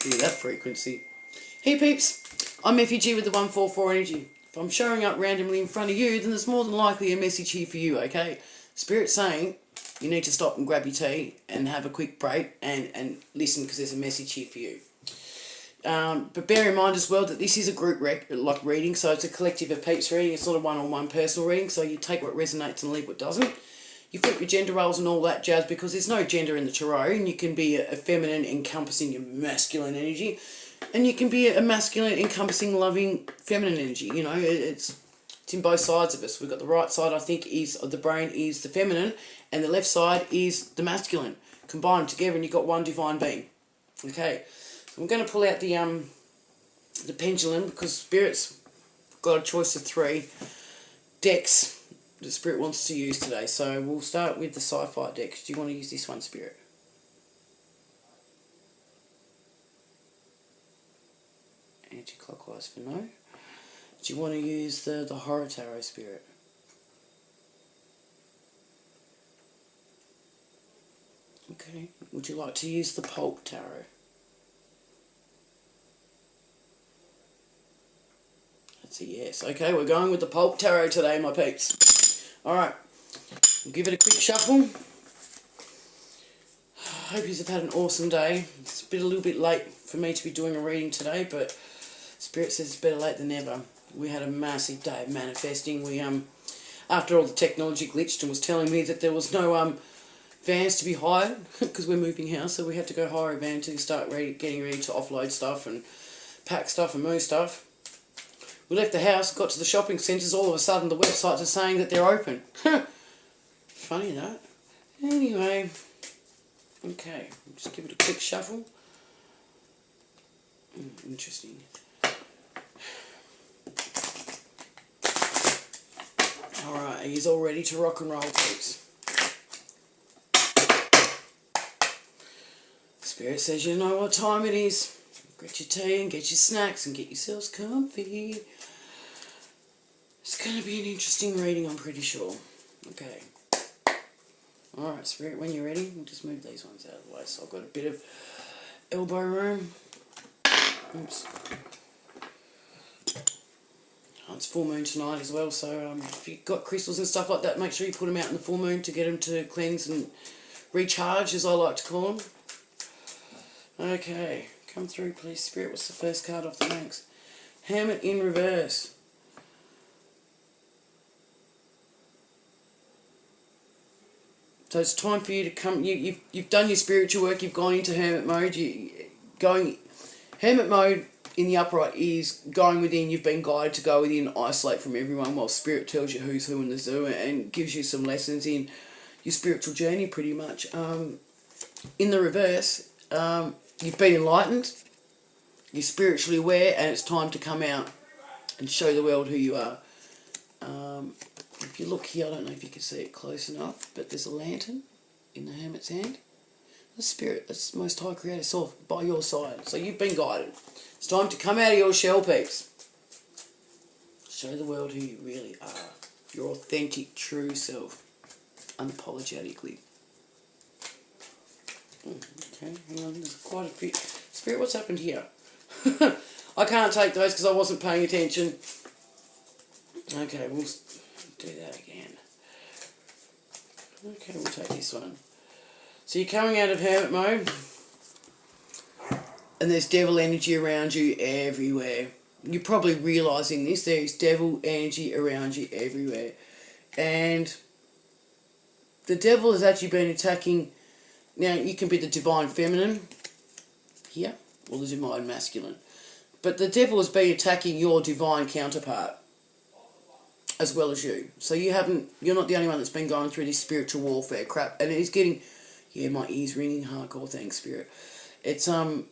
Hear that frequency. Hey peeps, I'm FEG with the 144 energy. If I'm showing up randomly in front of you, then there's more than likely a message here for you, okay? Spirit's saying you need to stop and grab your tea and have a quick break and listen, because there's a message here for you. But bear in mind as well that this is a group reading, so it's a collective of peeps reading. It's not a one-on-one personal reading, so you take what resonates and leave what doesn't. You flip your gender roles and all that jazz, because there's no gender in the tarot, and you can be a feminine encompassing your masculine energy, and you can be a masculine encompassing loving feminine energy. You know, it's in both sides of us. We've got the right side, I think, is the brain is the feminine, and the left side is the masculine. Combine them together and you've got one divine being. Okay, so I'm going to pull out the pendulum, because Spirit's got a choice of 3 decks the Spirit wants to use today. So we'll start with the sci-fi deck. Do you want to use this one, Spirit? Anti-clockwise for no. Do you want to use the horror tarot, Spirit? Okay. Would you like to use the pulp tarot? That's a yes. Okay, we're going with the pulp tarot today, my peeps. Alright, we'll give it a quick shuffle. I hope you've had an awesome day. It's a little bit late for me to be doing a reading today, but Spirit says it's better late than never. We had a massive day of manifesting. We after all the technology glitched and was telling me that there was no vans to be hired, because we're moving house, so we had to go hire a van to start getting ready to offload stuff and pack stuff and move stuff. We left the house, got to the shopping centres, all of a sudden the websites are saying that they're open. Funny that. Anyway, okay, just give it a quick shuffle. Interesting. Alright, he's all ready to rock and roll, folks. Spirit says you know what time it is. Get your tea and get your snacks and get yourselves comfy. It's going to be an interesting reading, I'm pretty sure. Okay. Alright, Spirit, when you're ready, we'll just move these ones out of the way. So I've got a bit of elbow room. Oops. Oh, it's full moon tonight as well, so if you've got crystals and stuff like that, make sure you put them out in the full moon to get them to cleanse and recharge, as I like to call them. Okay, come through please, Spirit. What's the first card off the ranks? Hermit in reverse. So it's time for you to come. You've done your spiritual work. You've gone into hermit mode. Hermit mode in the upright is going within. You've been guided to go within, isolate from everyone, while Spirit tells you who's who in the zoo and gives you some lessons in your spiritual journey, pretty much. In the reverse, you've been enlightened. You're spiritually aware, and it's time to come out and show the world who you are. If you look here, I don't know if you can see it close enough, but there's a lantern in the hermit's hand. The Spirit, that's Most High Creator Self by your side. So you've been guided. It's time to come out of your shell, peeps. Show the world who you really are. Your authentic, true self. Unapologetically. Okay, hang on, there's quite a few. Spirit, what's happened here? I can't take those because I wasn't paying attention. Okay, we'll do that again. Okay, we'll take this one. So you're coming out of hermit mode, and there's devil energy around you everywhere. You're probably realising this. There's devil energy around you everywhere. And the devil has actually been attacking. Now, you can be the divine feminine here, or the divine masculine. But the devil has been attacking your divine counterpart, as well as you. So you're not the only one that's been going through this spiritual warfare crap. And it's getting, yeah, my ears ringing hardcore, thanks, Spirit. It's, you're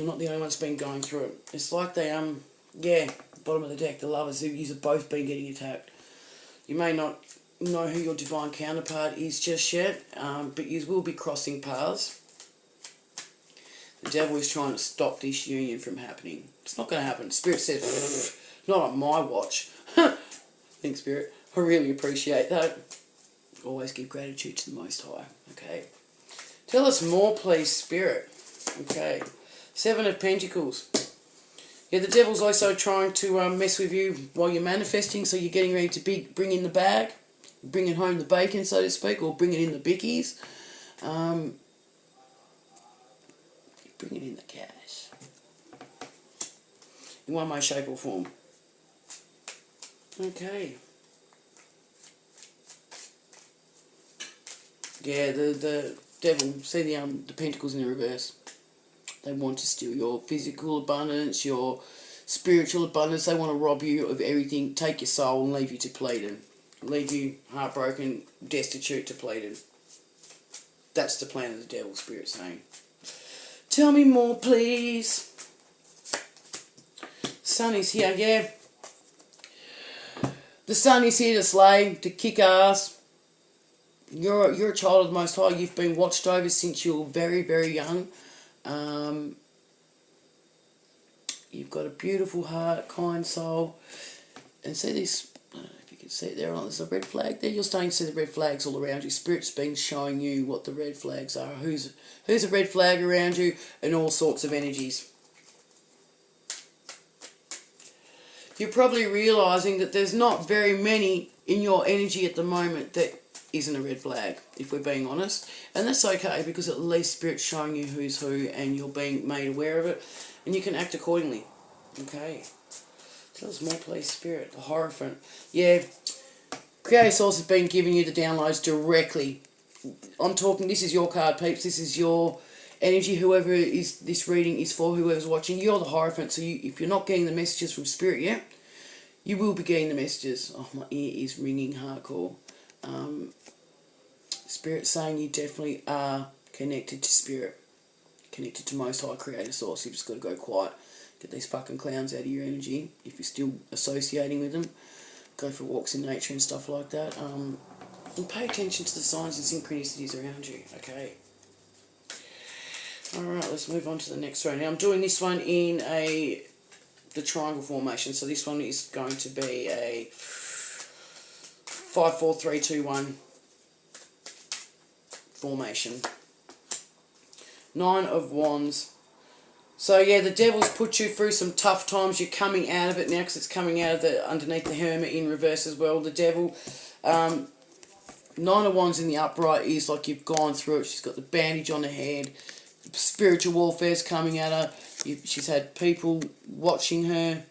not the only one that's been going through it. It's like they, bottom of the deck, the lovers, you have both been getting attacked. You may not know who your divine counterpart is just yet, but you will be crossing paths. The devil is trying to stop this union from happening. It's not going to happen. Spirit says, not on my watch. Thanks, Spirit. I really appreciate that. Always give gratitude to the Most High. Okay. Tell us more, please, Spirit. Okay. Seven of Pentacles. Yeah, the devil's also trying to mess with you while you're manifesting, so you're getting ready to bring in the bag, bringing home the bacon, so to speak, or bringing in the bickies. Bringing in the cash. In one way, shape or form. Okay. Yeah, the devil, see the pentacles in the reverse. They want to steal your physical abundance, your spiritual abundance. They want to rob you of everything, take your soul and leave you depleted. Leave you heartbroken, destitute, depleted. That's the plan of the devil, Spirit saying. Tell me more, please. Sun is here, yeah. The sun is here to slay, to kick ass. You're a child of the Most High. You've been watched over since you were very, very young. You've got a beautiful heart, kind soul. And see this, I don't know if you can see it there, there's a red flag there. You're starting to see the red flags all around you. Spirit's been showing you what the red flags are. Who's a red flag around you, and all sorts of energies. You're probably realising that there's not very many in your energy at the moment that isn't a red flag, if we're being honest. And that's okay, because at least Spirit's showing you who's who and you're being made aware of it, and you can act accordingly. Okay. Tell us more, please, Spirit. The Hierophant. Yeah. Creator Source has been giving you the downloads directly. I'm talking, this is your card, peeps. This is your energy. Whoever is this reading is for, whoever's watching. You're the Hierophant, so if you're not getting the messages from Spirit yet, you will be getting the messages. Oh, my ear is ringing hardcore. Spirit saying you definitely are connected to Spirit, connected to Most High Creator Source. You've just got to go quiet, get these fucking clowns out of your energy. If you're still associating with them, go for walks in nature and stuff like that. And pay attention to the signs and synchronicities around you. Okay. All right, let's move on to the next row. Now I'm doing this one in the triangle formation. So this one is going to be a 5, 4, 3, 2, 1 formation. 9 of Wands. So yeah, the devil's put you through some tough times. You're coming out of it now, because it's coming out of underneath the Hermit in reverse as well. The devil, 9 of Wands in the upright is like you've gone through it. She's got the bandage on her head. Spiritual warfare's coming at her. She's had people watching her,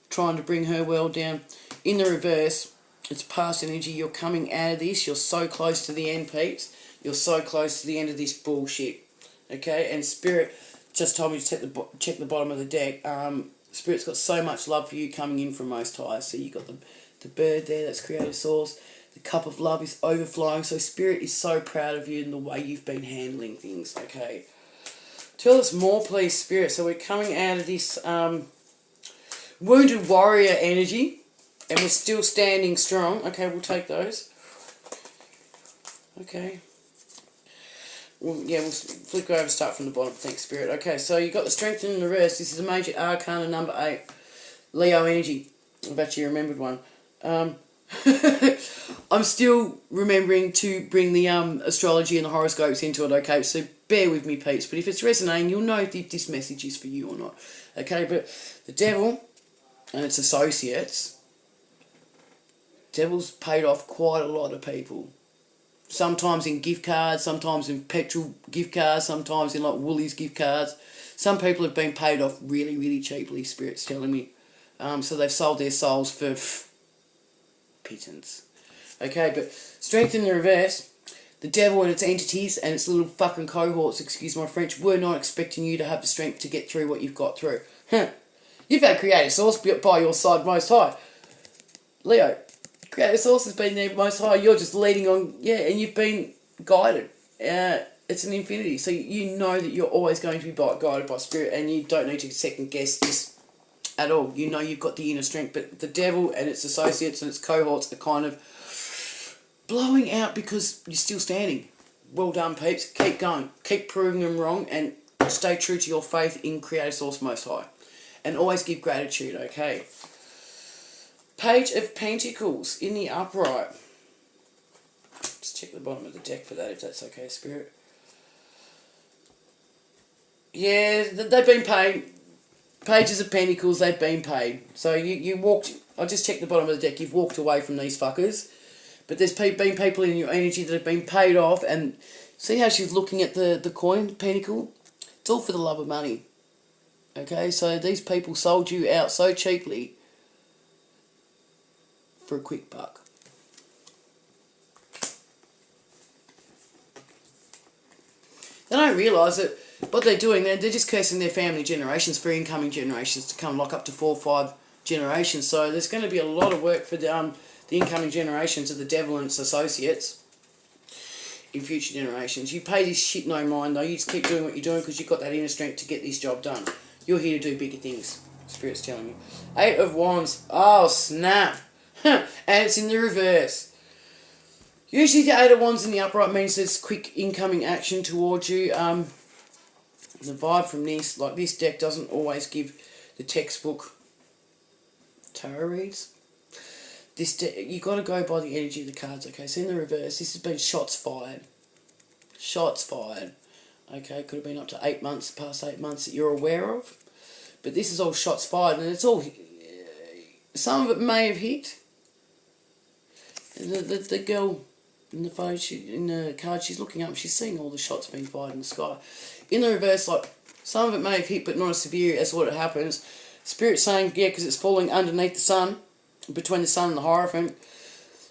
trying to bring her world down. In the reverse, it's past energy. You're coming out of this. You're so close to the end, peeps. You're so close to the end of this bullshit. Okay, and Spirit just told me to check the bottom of the deck. Spirit's got so much love for you coming in from Most High. So you got the bird there, that's Creator Source. The cup of love is overflowing. So Spirit is so proud of you and the way you've been handling things. Okay, tell us more, please, Spirit. So we're coming out of this wounded warrior energy, and we're still standing strong. Okay, we'll take those. Okay. Well, yeah, we'll flick over, start from the bottom. Thanks, Spirit. Okay, so you got the Strength in the reverse. This is a major arcana number 8. Leo energy. I've actually remembered one. I'm still remembering to bring the astrology and the horoscopes into it, okay? So bear with me, peeps. But if it's resonating, you'll know if this message is for you or not. Okay, but the devil and its associates, devil's paid off quite a lot of people. Sometimes in gift cards, sometimes in petrol gift cards, sometimes in like Woolies gift cards. Some people have been paid off really, really cheaply, Spirit's telling me. So they've sold their souls for pittance. Okay, but Strength in the reverse, the devil and its entities and its little fucking cohorts, excuse my French, were not expecting you to have the strength to get through what you've got through. You've had Creator Source by your side Most High. Leo, Creator Source has been there Most High. You're just leading on, and you've been guided. It's an infinity, so you know that you're always going to be guided by Spirit, and you don't need to second guess this at all. You know you've got the inner strength, but the devil and its associates and its cohorts are kind of blowing out because you're still standing. Well done, peeps. Keep going. Keep proving them wrong, and stay true to your faith in Creator Source Most High. And always give gratitude, okay? Page of Pentacles in the upright. Just check the bottom of the deck for that, if that's okay, Spirit. Yeah, they've been paid. Pages of Pentacles, they've been paid. So you walked... I just checked the bottom of the deck. You've walked away from these fuckers. But there's been people in your energy that have been paid off. And see how she's looking at the coin, Pentacle? It's all for the love of money. Okay, so these people sold you out so cheaply for a quick buck. They don't realise that what they're doing, they're just cursing their family generations for incoming generations to come, like up to 4 or 5 generations. So there's going to be a lot of work for the incoming generations of the devil and its associates in future generations. You pay this shit no mind though. You just keep doing what you're doing because you've got that inner strength to get this job done. You're here to do bigger things. Spirit's telling you. 8 of Wands. Oh, snap. And it's in the reverse. Usually the 8 of Wands in the upright means there's quick incoming action towards you. The vibe from this, like this deck doesn't always give the textbook tarot reads. This deck, you got to go by the energy of the cards, okay? So in the reverse, this has been shots fired. Shots fired. Okay, could have been up to 8 months, past 8 months that you're aware of. But this is all shots fired, and it's all... some of it may have hit. The girl in the photo, in the card, she's looking up, she's seeing all the shots being fired in the sky. In the reverse, like, some of it may have hit, but not as severe as what it happens. Spirit's saying, yeah, because it's falling underneath the sun, between the sun and the Hierophant.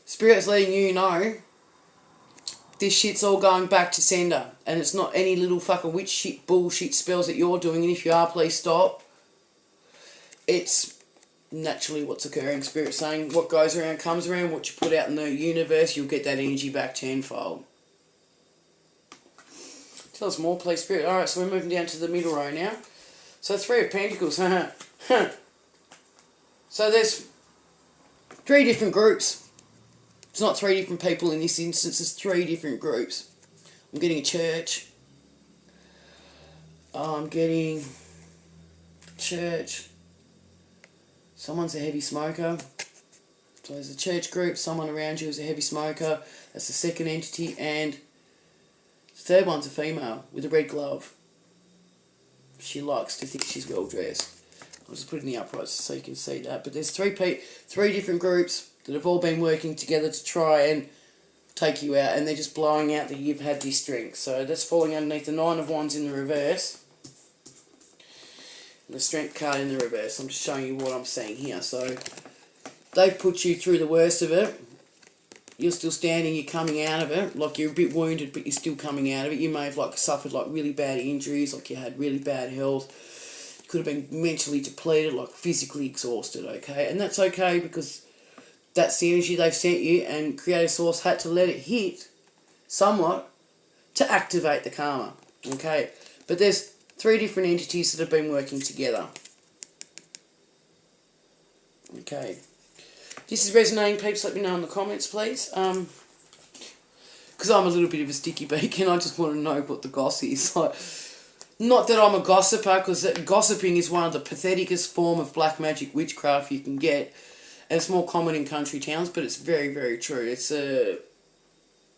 Spirit's letting you know this shit's all going back to sender. And it's not any little fucking witch shit bullshit spells that you're doing. And if you are, please stop. It's naturally what's occurring. Spirit's saying what goes around comes around. What you put out in the universe, you'll get that energy back tenfold. Tell us more, please, Spirit. Alright, so we're moving down to the middle row now. So 3 of Pentacles. So there's 3 different groups. It's not 3 different people in this instance. It's 3 different groups. I'm getting a church. I'm getting church. Someone's a heavy smoker. So there's a church group. Someone around you is a heavy smoker. That's the second entity. And the third one's a female with a red glove. She likes to think she's well dressed. I'll just put it in the uprights so you can see that. But there's 3 different groups that have all been working together to try and take you out, and they're just blowing out that you've had this strength. So that's falling underneath the 9 of Wands in the reverse. And the strength card in the reverse. I'm just showing you what I'm seeing here. So they've put you through the worst of it. You're still standing, you're coming out of it. Like, you're a bit wounded, but you're still coming out of it. You may have like suffered like really bad injuries, like you had really bad health. You could have been mentally depleted, like physically exhausted, okay? And that's okay because that's the energy they've sent you, and Creator Source had to let it hit somewhat to activate the karma, okay? But there's 3 different entities that have been working together. Okay. This is resonating, peeps, let me know in the comments, please. Because I'm a little bit of a sticky beak and I just want to know what the goss is. Like, not that I'm a gossiper, because gossiping is one of the patheticest form of black magic witchcraft you can get. And it's more common in country towns, but it's very, very true. It's a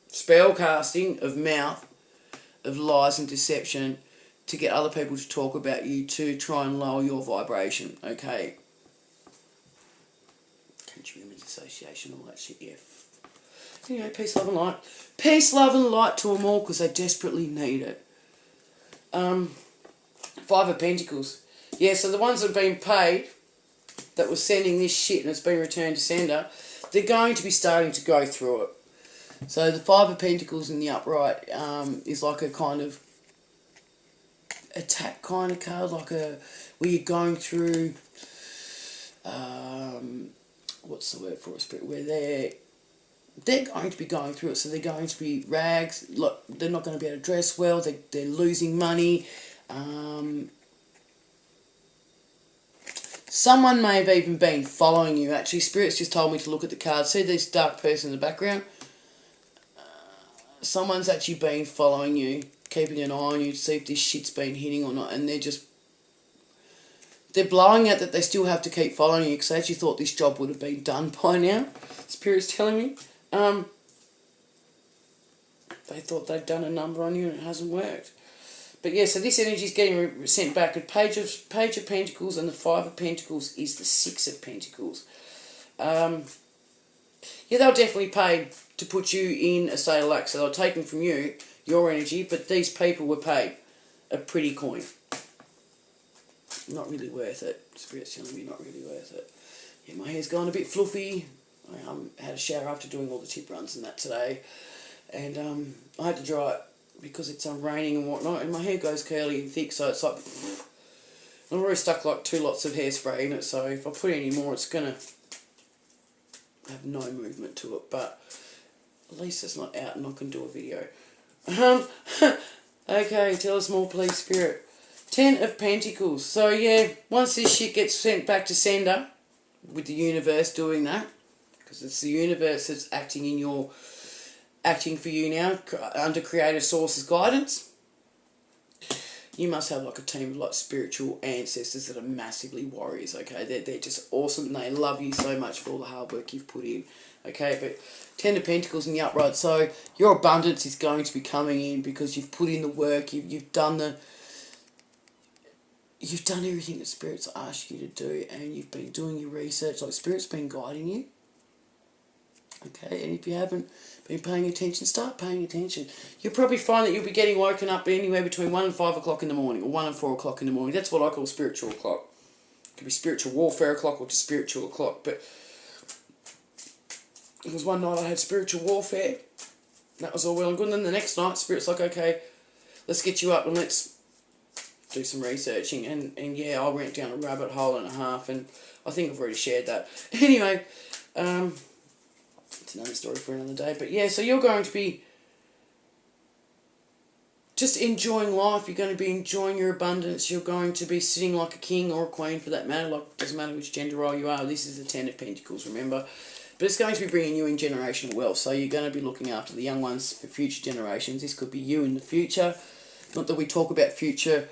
spell casting of mouth, of lies and deception to get other people to talk about you to try and lower your vibration, okay? Country Women's Association, all that shit, yeah. Anyway, peace, love and light. Peace, love and light to them all because they desperately need it. 5 of Pentacles. Yeah, so the ones that have been paid, that was sending this shit and it's been returned to sender, they're going to be starting to go through it. So the 5 of Pentacles in the upright is like a kind of attack kind of card, like a where you're going through what's the word for it, Spirit, where they're going to be going through it, so they're going to be rags, look, they're not going to be able to dress well, they're losing money. Someone may have even been following you. Actually, Spirit's just told me to look at the card. See this dark person in the background? Someone's actually been following you, keeping an eye on you to see if this shit's been hitting or not, and they're blowing out that they still have to keep following you because they actually thought this job would have been done by now. Spirit's telling me. They thought they'd done a number on you and it hasn't worked. But yeah, so this energy is getting sent back. A page of Pentacles, and the Five of Pentacles is the Six of Pentacles. Yeah, they'll definitely pay to put you in a state of lack. So they'll take them from you, your energy, but these people were paid a pretty coin. Not really worth it. Spirit's telling me not really worth it. Yeah, my hair's gone a bit fluffy. I had a shower after doing all the tip runs and that today. And I had to dry it because it's raining and whatnot. And my hair goes curly and thick, so it's like... I've already stuck like 2 lots of hairspray in it, so if I put any more, it's going to have no movement to it. But at least it's not out and I can do a video. Okay, tell us more, please, Spirit. 10 of Pentacles. So, yeah, once this shit gets sent back to sender, with the universe doing that, because it's the universe that's acting for you now, under Creator Source's guidance, you must have like a team of like spiritual ancestors that are massively warriors, okay? They're just awesome and they love you so much for all the hard work you've put in, okay? But 10 of Pentacles in the upright, so your abundance is going to be coming in because you've put in the work, you've done everything that Spirit's asked you to do, and you've been doing your research, like Spirit's been guiding you. Okay, and if you haven't been paying attention, start paying attention. You'll probably find that you'll be getting woken up anywhere between 1 and 5 o'clock in the morning, or 1 and 4 o'clock in the morning. That's what I call spiritual o'clock. It could be spiritual warfare o'clock or just spiritual o'clock. But because one night I had spiritual warfare, that was all well and good. And then the next night, Spirit's like, okay, let's get you up and let's do some researching. And yeah, I went down a rabbit hole and a half, and I think I've already shared that. Anyway, it's another story for another day. But yeah, so you're going to be just enjoying life. You're going to be enjoying your abundance. You're going to be sitting like a king or a queen for that matter. Like, doesn't matter which gender role you are. This is the 10 of Pentacles, remember. But it's going to be bringing you in generational wealth. So you're going to be looking after the young ones for future generations. This could be you in the future. Not that we talk about future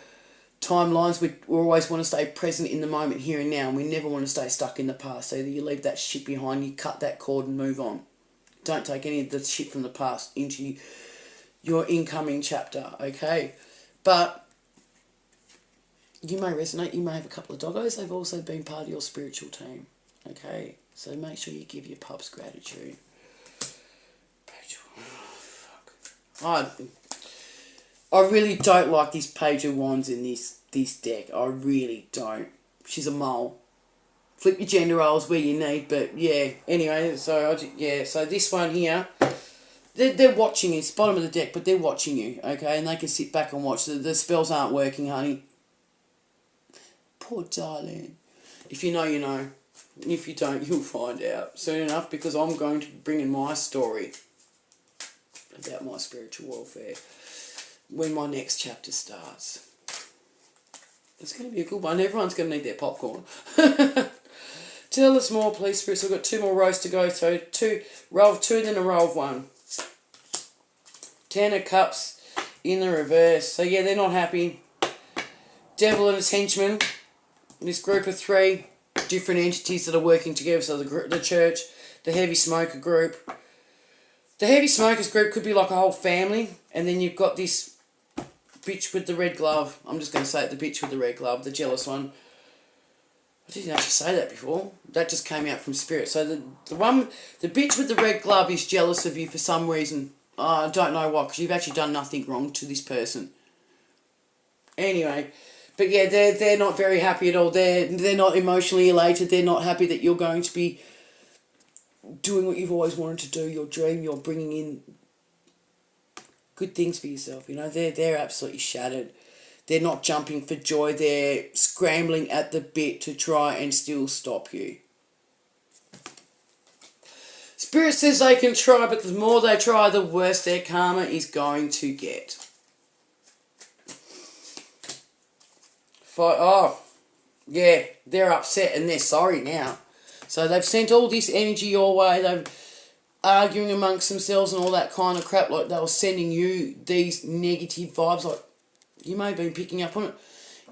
timelines. We always want to stay present in the moment, here and now, and we never want to stay stuck in the past. So either you leave that shit behind, you cut that cord and move on. Don't take any of the shit from the past into your incoming chapter, okay? But you may resonate, you may have a couple of doggos, they've also been part of your spiritual team, okay? So make sure you give your pups gratitude. Oh, fuck. I really don't like this Page of Wands in this deck. I really don't. She's a mole. Flip your gender roles where you need, but yeah. Anyway, so so this one here, they're watching you. It's bottom of the deck, but they're watching you, okay? And they can sit back and watch. The spells aren't working, honey. Poor darling. If you know, you know. If you don't, you'll find out soon enough, because I'm going to bring in my story about my spiritual warfare when my next chapter starts. It's going to be a good one. Everyone's going to need their popcorn. Tell us more, please, Spirit. So I've got 2 more rows to go. So row of 2, then a row of 1. 10 of Cups in the reverse. So yeah, they're not happy. Devil and his henchmen. This group of 3 different entities that are working together. So the church, the heavy smoker group. The heavy smokers group could be like a whole family, and then you've got this bitch with the red glove. I'm just going to say it, the bitch with the red glove, the jealous one. I didn't actually say that before. That just came out from Spirit. So the bitch with the red glove is jealous of you for some reason. I don't know why, because you've actually done nothing wrong to this person. Anyway, but yeah, they're not very happy at all. They're not emotionally elated. They're not happy that you're going to be doing what you've always wanted to do, your dream. You're bringing in good things for yourself. You know, they're absolutely shattered. They're not jumping for joy. They're scrambling at the bit to try and still stop you. Spirit says they can try, but the more they try, the worse their karma is going to get. Oh, yeah, they're upset and they're sorry now. So they've sent all this energy your way. They've arguing amongst themselves and all that kind of crap. Like, they were sending you these negative vibes. Like, you may have been picking up on it.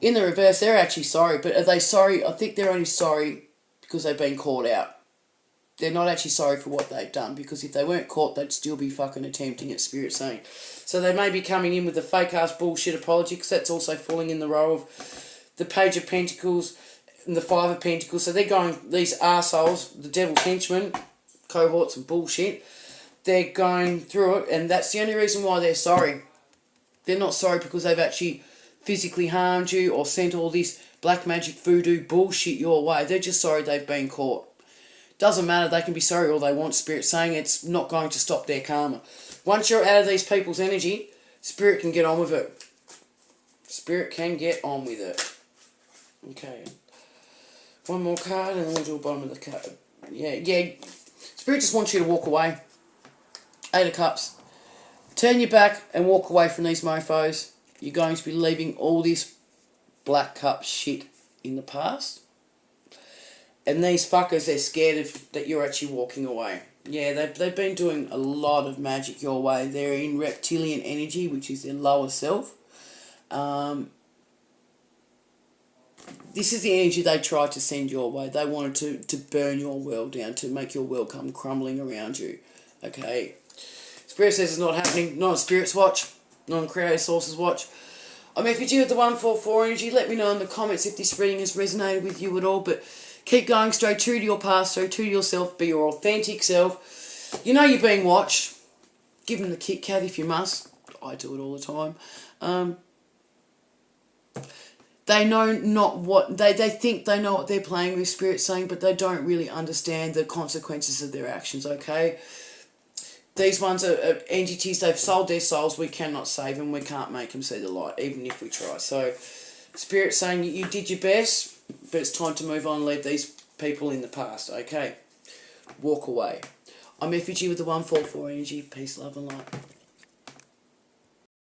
In the reverse, they're actually sorry. But are they sorry? I think they're only sorry because they've been called out. They're not actually sorry for what they've done, because if they weren't caught, they'd still be fucking attempting it, Spirit saying. So they may be coming in with a fake-ass bullshit apology, because that's also falling in the row of the Page of Pentacles and the Five of Pentacles. So they're going, these arseholes, the devil's henchmen, cohorts and bullshit, they're going through it, and that's the only reason why they're sorry. They're not sorry because they've actually physically harmed you or sent all this black magic voodoo bullshit your way. They're just sorry they've been caught. Doesn't matter, they can be sorry all they want, Spirit saying. It's not going to stop their karma. Once you're out of these people's energy, Spirit can get on with it. Spirit can get on with it. Okay. One more card and then we'll do the bottom of the card. Yeah. Spirit just wants you to walk away. 8 of Cups. Turn your back and walk away from these mofos. You're going to be leaving all this black cup shit in the past. And these fuckers, they're scared of that you're actually walking away. Yeah, they've been doing a lot of magic your way. They're in reptilian energy, which is their lower self. This is the energy they tried to send your way. They wanted to burn your world down, to make your world come crumbling around you. Okay. Spirit says it's not happening. Not on Spirit's watch. Not on Creator Source's watch. I'm FG with the 144 energy. Let me know in the comments if this reading has resonated with you at all. But keep going, stay true to your past, stay true to yourself, be your authentic self. You know you're being watched. Give them the Kit Kat if you must. I do it all the time. They know not what... They think they know what they're playing with, Spirit saying, but they don't really understand the consequences of their actions, okay? These ones are entities, they've sold their souls. We cannot save them. We can't make them see the light, even if we try. So, Spirit saying you did your best, but it's time to move on and leave these people in the past, okay? Walk away. I'm FG with the 144 energy. Peace, love and light.